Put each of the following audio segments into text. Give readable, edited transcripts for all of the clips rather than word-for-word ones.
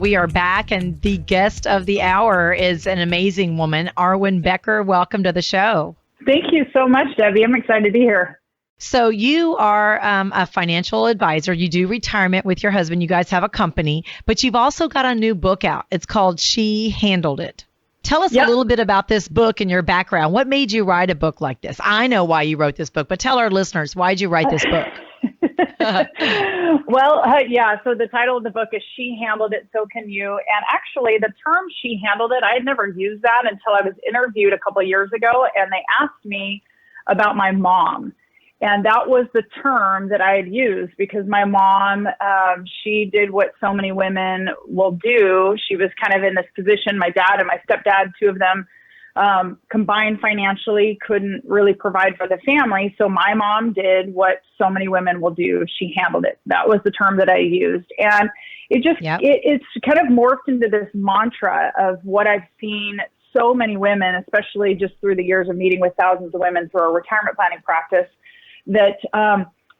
We are back, and the guest of the hour is an amazing woman, Arwen Becker. Welcome to the show. Thank you so much, Debbie. I'm excited to be here. So you are a financial advisor. You do retirement with your husband. You guys have a company, but you've also got a new book out. It's called She Handled It. Tell us a little bit about this book and your background. What made you write a book like this? I know why you wrote this book, but tell our listeners, why did you write this book? So the title of the book is She Handled It, So Can You. And actually, the term She Handled It, I had never used that until I was interviewed a couple of years ago, and they asked me about my mom. And that was the term that I had used because my mom, she did what so many women will do. She was kind of in this position. My dad and my stepdad, two of them, combined financially, couldn't really provide for the family. So my mom did what so many women will do. She handled it. That was the term that I used. And it just, it's kind of morphed into this mantra of what I've seen so many women, especially just through the years of meeting with thousands of women through our retirement planning practice, that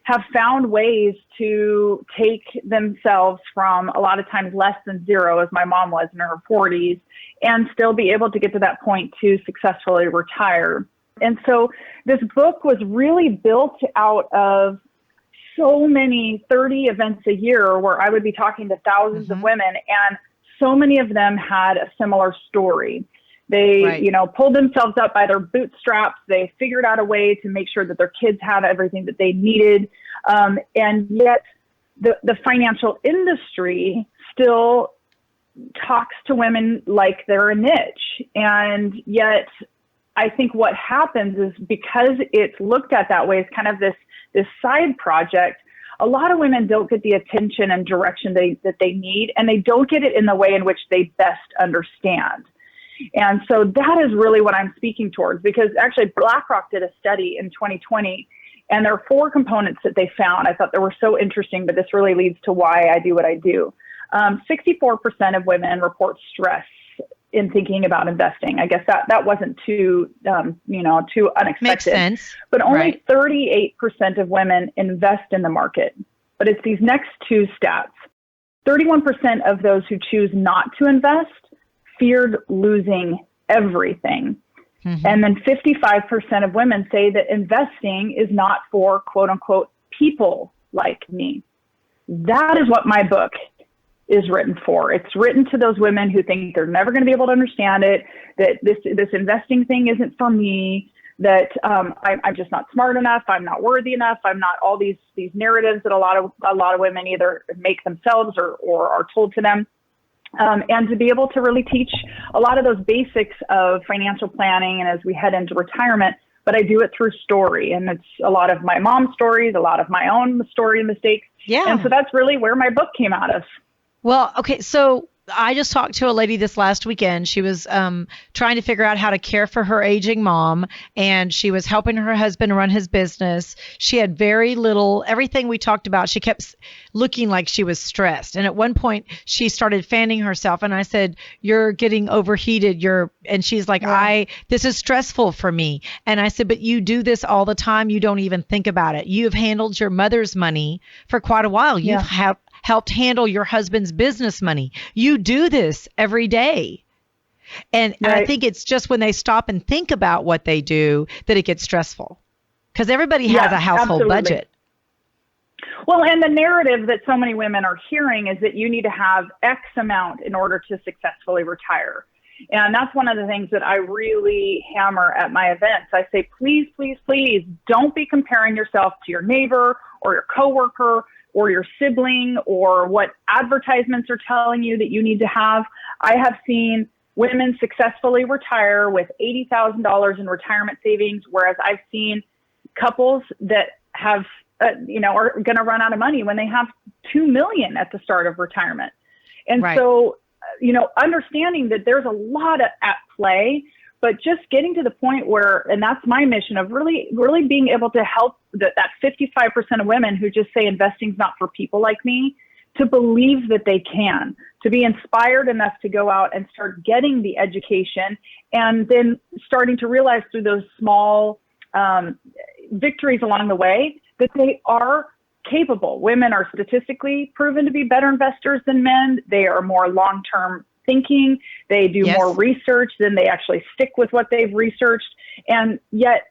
have found ways to take themselves from a lot of times less than zero, as my mom was in her 40s, and still be able to get to that point to successfully retire. And so this book was really built out of so many 30 events a year where I would be talking to thousands of women, and so many of them had a similar story. They, pulled themselves up by their bootstraps. They figured out a way to make sure that their kids had everything that they needed. And yet the financial industry still talks to women like they're a niche. And yet I think what happens is because it's looked at that way as kind of this side project, a lot of women don't get the attention and direction that they need, and they don't get it in the way in which they best understand. And so that is really what I'm speaking towards, because actually BlackRock did a study in 2020, and there are 4 components that they found. I thought they were so interesting, but this really leads to why I do what I do. 64% of women report stress in thinking about investing. I guess that wasn't too unexpected. Makes sense. But only 38% of women invest in the market. But it's these next 2 stats. 31% of those who choose not to invest feared losing everything. Mm-hmm. And then 55% of women say that investing is not for quote unquote people like me. That is what my book is written for. It's written to those women who think they're never going to be able to understand it, that this investing thing isn't for me, that I'm just not smart enough, I'm not worthy enough, I'm not all these narratives that a lot of women either make themselves or are told to them. And to be able to really teach a lot of those basics of financial planning and as we head into retirement, but I do it through story. And it's a lot of my mom's stories, a lot of my own story and mistakes. Yeah. And so that's really where my book came out of. Well, okay, so I just talked to a lady this last weekend. She was trying to figure out how to care for her aging mom, and she was helping her husband run his business. She had very little, everything we talked about, she kept looking like she was stressed. And at one point, she started fanning herself, and I said, "You're getting overheated." And she's like, "This is stressful for me." And I said, "But you do this all the time. You don't even think about it. You've handled your mother's money for quite a while. You've helped handle your husband's business money. You do this every day." And I think it's just when they stop and think about what they do that it gets stressful, because everybody has a household budget. Well, and the narrative that so many women are hearing is that you need to have X amount in order to successfully retire. And that's one of the things that I really hammer at my events. I say, please, please, please don't be comparing yourself to your neighbor or your coworker or your sibling or what advertisements are telling you that you need to have. I have seen women successfully retire with $80,000 in retirement savings, whereas I've seen couples that have, are going to run out of money when they have $2 million at the start of retirement. And so, understanding that there's a lot at play, but just getting to the point where, and that's my mission of really, really being able to help that 55% of women who just say investing's not for people like me, to believe that they can, to be inspired enough to go out and start getting the education, and then starting to realize through those small victories along the way that they are capable. Women are statistically proven to be better investors than men. They are more long-term thinking. They do more research than they actually stick with what they've researched. And yet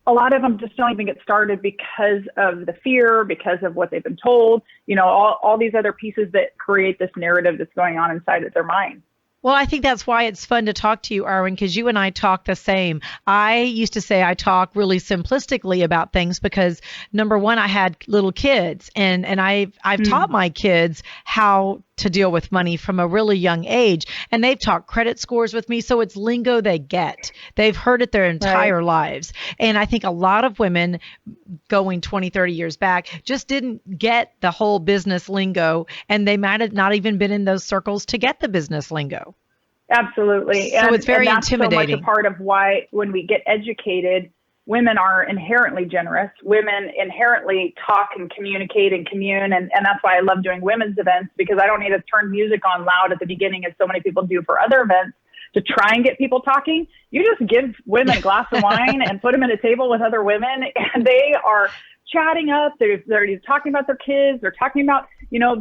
a lot of them just don't even get started because of the fear, because of what they've been told, all these other pieces that create this narrative that's going on inside of their mind. Well, I think that's why it's fun to talk to you, Arwen, because you and I talk the same. I used to say I talk really simplistically about things because, number one, I had little kids, and I've taught my kids how to deal with money from a really young age, and they've talked credit scores with me, so it's lingo they get. They've heard it their entire lives. And I think a lot of women going 20, 30 years back just didn't get the whole business lingo, and they might have not even been in those circles to get the business lingo. Absolutely. So it's very intimidating. So much a part of why when we get educated, women are inherently generous. Women inherently talk and communicate and commune. And that's why I love doing women's events, because I don't need to turn music on loud at the beginning as so many people do for other events to try and get people talking. You just give women a glass of wine and put them at a table with other women, and they are chatting up. They're talking about their kids. They're talking about,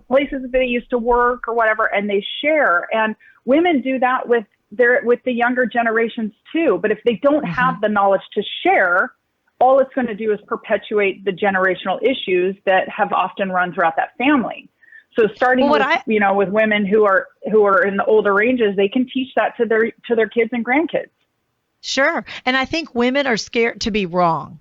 places that they used to work or whatever, and they share. And women do that with the younger generations too. But if they don't have the knowledge to share, all it's going to do is perpetuate the generational issues that have often run throughout that family. So starting with women who are in the older ranges, they can teach that to their kids and grandkids. Sure. And I think women are scared to be wrong.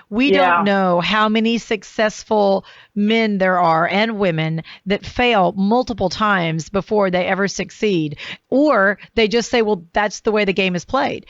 We don't know how many successful men there are and women that fail multiple times before they ever succeed, or they just say, well, that's the way the game is played.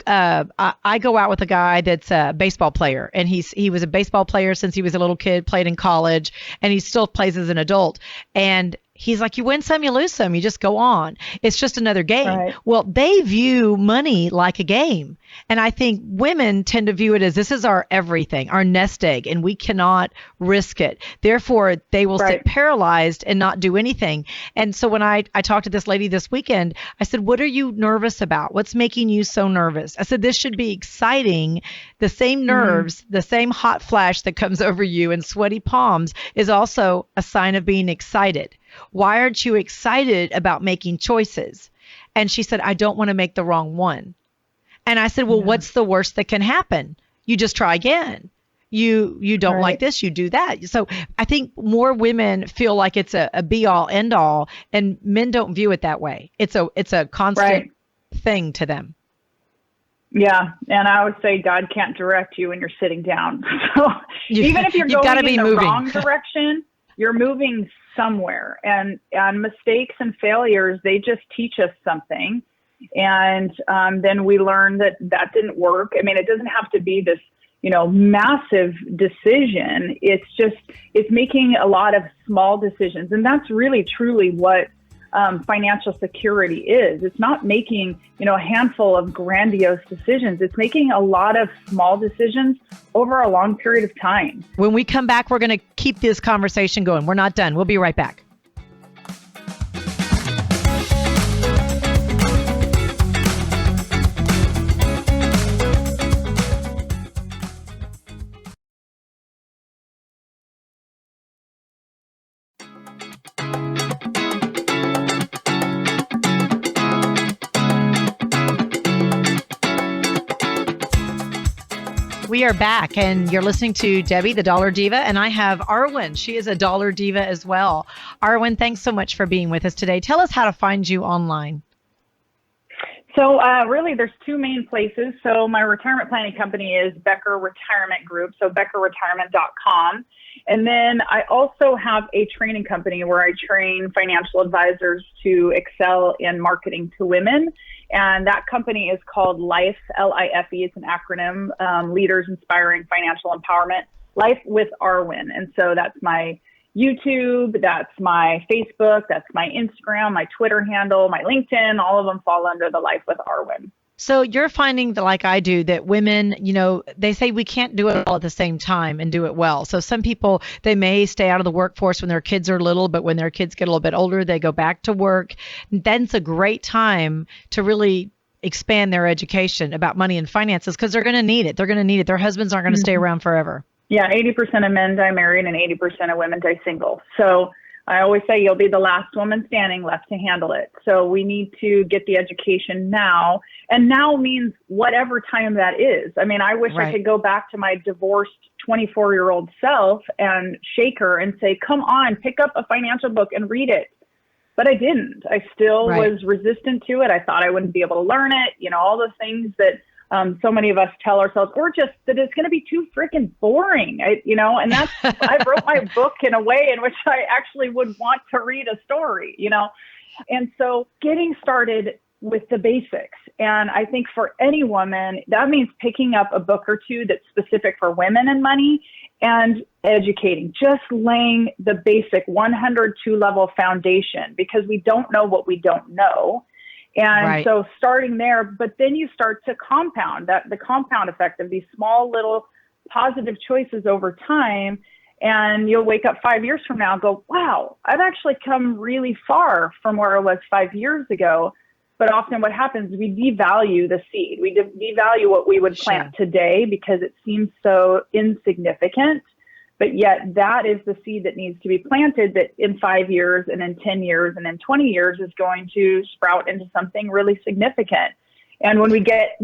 I go out with a guy that's a baseball player, and he was a baseball player since he was a little kid, played in college, and he still plays as an adult. And he's like, you win some, you lose some, you just go on. It's just another game. Right. Well, they view money like a game. And I think women tend to view it as this is our everything, our nest egg, and we cannot risk it. Therefore, they will sit paralyzed and not do anything. And so when I talked to this lady this weekend, I said, what are you nervous about? What's making you so nervous? I said, this should be exciting. The same nerves, the same hot flash that comes over you and sweaty palms is also a sign of being excited. Why aren't you excited about making choices? And she said, I don't want to make the wrong one. And I said, well, what's the worst that can happen? You just try again. You don't like this, you do that. So I think more women feel like it's a be all end all, and men don't view it that way. It's a constant thing to them. Yeah. And I would say God can't direct you when you're sitting down. So even if you're going in the wrong direction, you're moving somewhere, and mistakes and failures, they just teach us something. And then we learn that didn't work. I mean, it doesn't have to be this, massive decision. It's making a lot of small decisions. And that's really, truly what financial security is. It's not making, a handful of grandiose decisions. It's making a lot of small decisions over a long period of time. When we come back, we're going to keep this conversation going. We're not done. We'll be right back. We are back, and you're listening to Debbie, the Dollar Diva, and I have Arwen. She is a Dollar Diva as well. Arwen, thanks so much for being with us today. Tell us how to find you online. So really, there's two main places. So my retirement planning company is Becker Retirement Group, so beckerretirement.com. And then I also have a training company where I train financial advisors to excel in marketing to women. And that company is called LIFE, L-I-F-E. It's an acronym, Leaders Inspiring Financial Empowerment, Life with Arwen. And so that's my YouTube, that's my Facebook, that's my Instagram, my Twitter handle, my LinkedIn. All of them fall under the Life with Arwen. So you're finding that, like I do, that women, they say we can't do it all at the same time and do it well. So some people, they may stay out of the workforce when their kids are little, but when their kids get a little bit older, they go back to work. That's a great time to really expand their education about money and finances, because they're going to need it. They're going to need it. Their husbands aren't going to stay around forever. Yeah, 80% of men die married and 80% of women die single. So I always say you'll be the last woman standing left to handle it. So we need to get the education now. And now means whatever time that is. I mean, I wish I could go back to my divorced 24-year-old self and shake her and say, come on, pick up a financial book and read it. But I didn't. I still was resistant to it. I thought I wouldn't be able to learn it. You know, all the things that so many of us tell ourselves, or just that it's going to be too freaking boring, and that's, I wrote my book in a way in which I actually would want to read a story, and so getting started with the basics. And I think for any woman, that means picking up a book or two that's specific for women and money and educating, just laying the basic 102 level foundation, because we don't know what we don't know. And so starting there, but then you start to compound the compound effect of these small little positive choices over time. And you'll wake up 5 years from now and go, wow, I've actually come really far from where I was 5 years ago. But often what happens is we devalue the seed. We devalue what we would plant today because it seems so insignificant. But yet that is the seed that needs to be planted, that in 5 years and in 10 years and in 20 years is going to sprout into something really significant. And when we get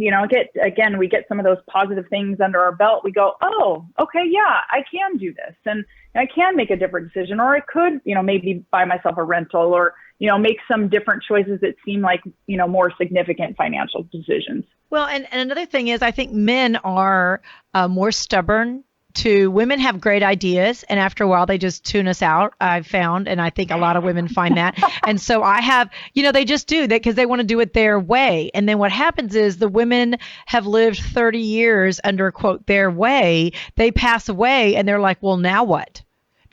some of those positive things under our belt, we go, oh, okay, yeah, I can do this. And I can make a different decision, or I could, maybe buy myself a rental, or, make some different choices that seem like, more significant financial decisions. Well, and another thing is, I think men are more stubborn. Women have great ideas, and after a while they just tune us out, I've found, and I think a lot of women find that. And so I have, they just do that because they want to do it their way. And then what happens is the women have lived 30 years under, quote, their way. They pass away and they're like, well, now what?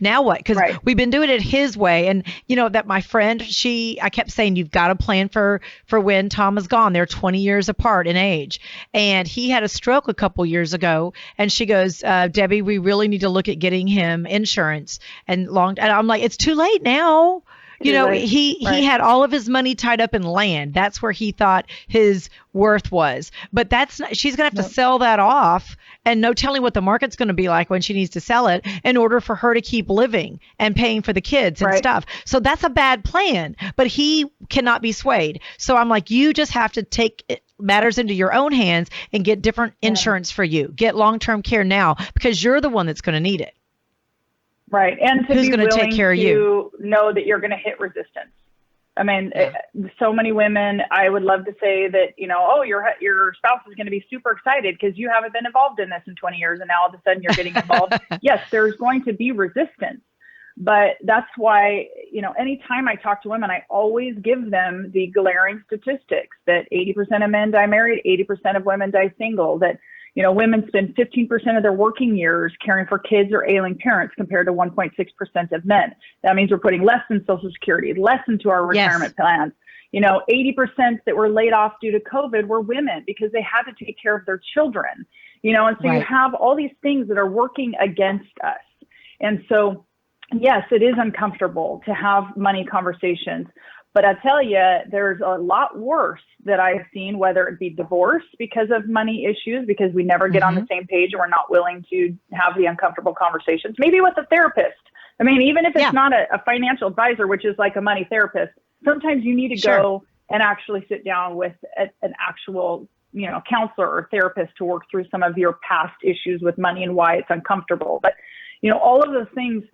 Now what? Because we've been doing it his way. And that my friend, I kept saying, you've got to plan for when Tom is gone. They're 20 years apart in age. And he had a stroke a couple years ago. And she goes, Debbie, we really need to look at getting him insurance. And I'm like, it's too late now. He had all of his money tied up in land. That's where he thought his worth was. But she's going to have to sell that off, and no telling what the market's going to be like when she needs to sell it in order for her to keep living and paying for the kids and stuff. So that's a bad plan, but he cannot be swayed. So I'm like, you just have to take matters into your own hands and get different insurance for you. Get long-term care now, because you're the one that's going to need it. Right. And to who's be going to take care of you? Know that you're going to hit resistance. I mean, so many women, I would love to say that, your spouse is going to be super excited because you haven't been involved in this in 20 years. And now all of a sudden you're getting involved. Yes, there's going to be resistance. But that's why, anytime I talk to women, I always give them the glaring statistics that 80% of men die married, 80% of women die single, that women spend 15% of their working years caring for kids or ailing parents compared to 1.6% of men. That means we're putting less in Social Security, less into our retirement plans. 80% that were laid off due to COVID were women because they had to take care of their children, and so you have all these things that are working against us. And so, yes, it is uncomfortable to have money conversations. But I tell you, there's a lot worse that I've seen, whether it be divorce because of money issues, because we never get on the same page and we're not willing to have the uncomfortable conversations, maybe with a therapist. I mean, even if it's not a financial advisor, which is like a money therapist, sometimes you need to go and actually sit down with an actual, counselor or therapist to work through some of your past issues with money and why it's uncomfortable. But, all of those things,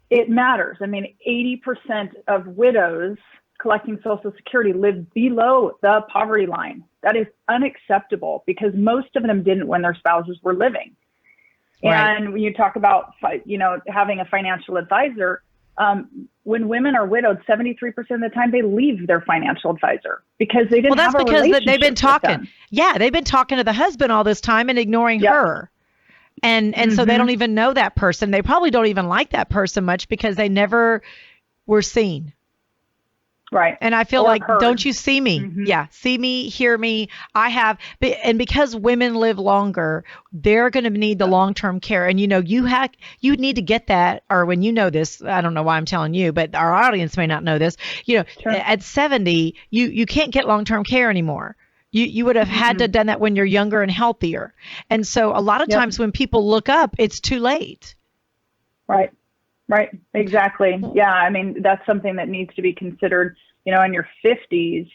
it matters. I mean, 80% of widows collecting Social Security live below the poverty line. That is unacceptable because most of them didn't when their spouses were living. And when you talk about, having a financial advisor, when women are widowed, 73% of the time they leave their financial advisor because they didn't have a relationship. Well, that's because they've been talking. Yeah, they've been talking to the husband all this time and ignoring her. And so they don't even know that person. They probably don't even like that person much because they never were seen. Right. And I feel like, don't you see me? Yeah. See me, hear me. And because women live longer, they're going to need the long-term care. And, you need to get that, or when you know this, I don't know why I'm telling you, but our audience may not know this, at 70, you can't get long-term care anymore. You would have had to have done that when you're younger and healthier. And so a lot of times when people look up, it's too late. Right. Right. Exactly. Yeah. I mean, that's something that needs to be considered, in your 50s,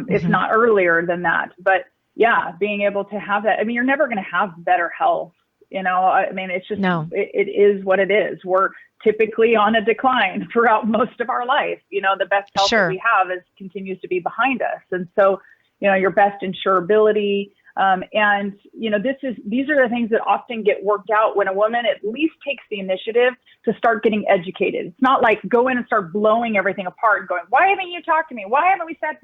if not earlier than that. But yeah, being able to have that. I mean, you're never going to have better health. I mean, it's just, it is what it is. We're typically on a decline throughout most of our life. The best health that we have continues to be behind us. And so, your best insurability. And these are the things that often get worked out when a woman at least takes the initiative to start getting educated. It's not like go in and start blowing everything apart and going, why haven't you talked to me? Why haven't we said,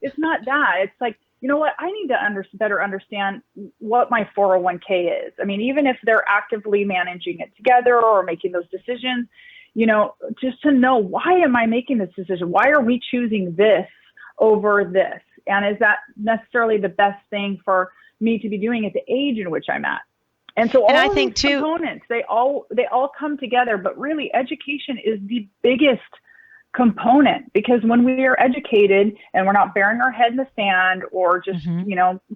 it's not that. It's like, you know what? I need to better understand what my 401k is. I mean, even if they're actively managing it together or making those decisions, just to know, why am I making this decision? Why are we choosing this over this? And is that necessarily the best thing for me to be doing at the age in which I'm at? And so all of these components, they all come together, but really education is the biggest component, because when we are educated and we're not burying our head in the sand or just,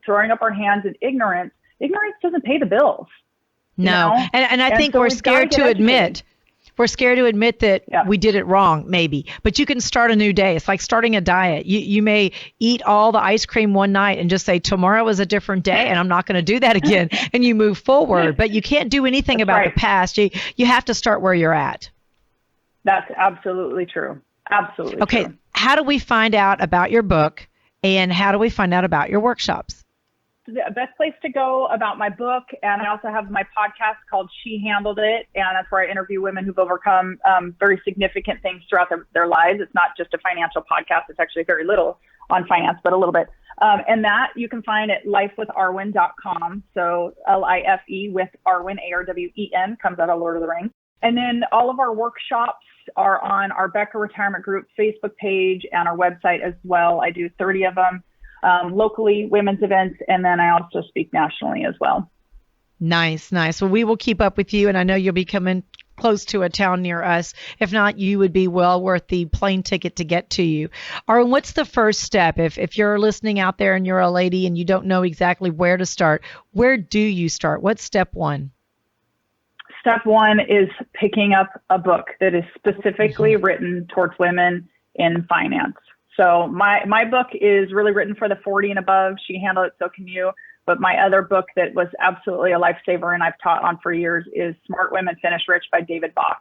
throwing up our hands in ignorance doesn't pay the bills. No. And I think we're scared to admit. We're scared to admit that we did it wrong, maybe. But you can start a new day. It's like starting a diet. You may eat all the ice cream one night and just say, tomorrow is a different day, and I'm not going to do that again. And you move forward. But you can't do anything about the past. You have to start where you're at. That's absolutely true. Absolutely true. Okay. How do we find out about your book, and how do we find out about your workshops? The best place to go about my book, and I also have my podcast called She Handled It, and that's where I interview women who've overcome very significant things throughout their lives. It's not just a financial podcast. It's actually very little on finance, but a little bit. And that you can find at lifewitharwen.com. So LIFE with Arwen, ARWEN, comes out of Lord of the Rings. And then all of our workshops are on our Becker Retirement Group Facebook page and our website as well. I do 30 of them. Locally, women's events, and then I also speak nationally as well. Nice. Well, we will keep up with you, and I know you'll be coming close to a town near us. If not, you would be well worth the plane ticket to get to you. Arwen, what's the first step? If you're listening out there and you're a lady and you don't know exactly where to start, where do you start? What's step one? Step one is picking up a book that is specifically written towards women in finance. So my book is really written for the 40 and above. She Handled It, So Can You. But my other book that was absolutely a lifesaver and I've taught on for years is Smart Women Finish Rich by David Bach.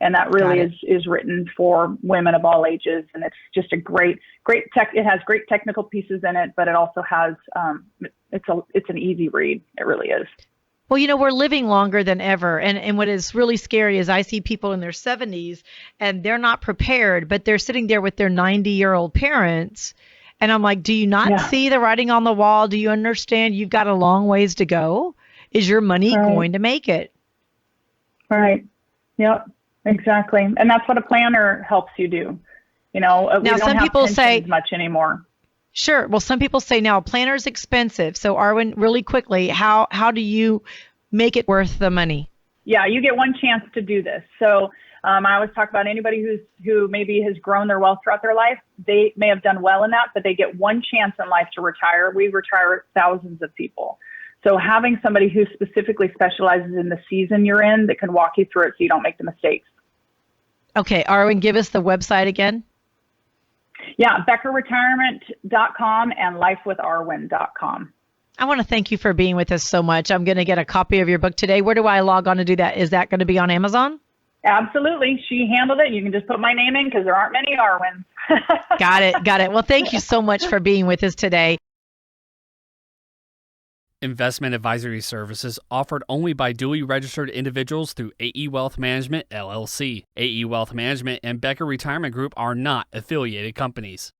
And that really is written for women of all ages. And it's just a great tech. It has great technical pieces in it, but it also has, it's an easy read. It really is. Well, we're living longer than ever. And what is really scary is I see people in their 70s and they're not prepared, but they're sitting there with their 90-year-old parents. And I'm like, do you not see the writing on the wall? Do you understand you've got a long ways to go? Is your money going to make it? Right. Yep, exactly. And that's what a planner helps you do. Now, some people say much anymore. Sure. Well, some people say now a planner is expensive. So Arwen, really quickly, how do you make it worth the money? Yeah, you get one chance to do this. So I always talk about anybody who maybe has grown their wealth throughout their life. They may have done well in that, but they get one chance in life to retire. We retire thousands of people. So having somebody who specifically specializes in the season you're in that can walk you through it so you don't make the mistakes. Okay, Arwen, give us the website again. Yeah, BeckerRetirement.com and LifeWithArwen.com. I want to thank you for being with us so much. I'm going to get a copy of your book today. Where do I log on to do that? Is that going to be on Amazon? Absolutely. She Handled It. You can just put my name in because there aren't many Arwens. Got it. Well, thank you so much for being with us today. Investment advisory services offered only by duly registered individuals through AE Wealth Management, LLC. AE Wealth Management and Becker Retirement Group are not affiliated companies.